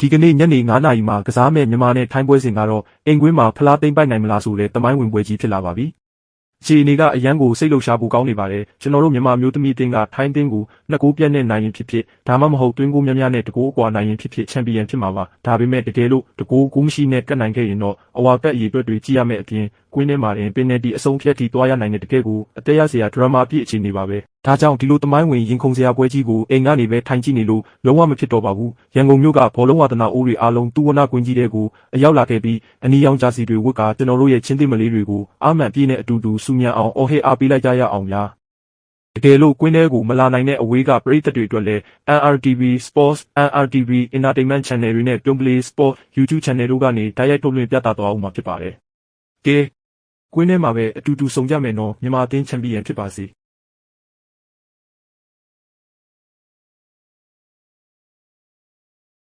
ဒီကနေ့ညနေ9 နာရီမှာကစားမဲ့မြန်မာနဲ့ထိုင်းပွဲစဉ်ကတော့အင်ကွင်းမှာဖလားသိမ်းပိုက်နိုင်မလားဆိုတဲ့တမိုင်းဝင်ပွဲကြီးဖြစ်လာပါပြီ။အခြေအနေကအရန်ကိုစိတ်လှုပ်ရှားဖို့ကောင်းနေပါတယ်။ကျွန်တော်တို့မြန်မာမျိုးသမီးအသင်းကထိုင်းအသင်းကို2 ဂိုးပြတ်နဲ့နိုင်ရင်ဖြစ်ဒါမှမဟုတ်တွင်းဂိုးများများနဲ့2 ဂိုးအကွာနိုင်ရင်ဖြစ်ချန်ပီယံဖြစ်မှာပါ။ဒါပေမဲ့တကယ်လို့2 ဂိုးမရှိနဲ့ကတ်နိုင်ခဲ့ရင်တော့အဝါကတ်အရေးအတွက်တွေကြည့်ရမယ့်အပြင်ကွင်းထဲမှာပင်နယ်တီအဆုံးဖြတ်ထိသွားရနိုင်တဲ့တကယ်ကိုအသေးရစရာဒရမာအပြည့်အခြေအနေပါပဲ။ဒါကြောင့်ဒီလိုတမိုင်းဝင်ရင်ခုန်စရာပွဲကြီးကိုအိမ်ကနေပဲထိုင်ကြည့်နေလို့လုံးဝမဖြစ်တော့ပါဘူး။ရန်ကုန်မြို့ကဘောလုံးဝါသနာအိုးတွေအားလုံးတူဝနာကွင်းကြီးတဲ့ကိုအရောက်လာခဲ့ပြီးအနီရောင်ဂျာစီတွေဝတ်ကကျွန်တော်တို့ရဲ့ချင်းသစ်မလေးတွေကိုအာမှန်ပြည့်နဲ့အတူတူစူညံအောင်အော်ဟစ်အားပေးလိုက်ကြရအောင်ဗျာ။တကယ်လို့ကွင်းထဲကိုမလာနိုင်တဲ့အဝေးကပရိသတ်တွေအတွက်လည်း NRTV Sports, NRTV Entertainment Channel တွေနဲ့ Play Sport YouTube Channel တို့ကနေတိုက်ရိုက်ထုတ်လွှင့်ပြသသွားအောင်မှာဖြစ်ပါတယ်။ကွင်းထဲမှာပဲအတူတူဆုံကြမယ်နော်မြန်မာအသင်းချန်ပီယံဖြစ်ပါစေ။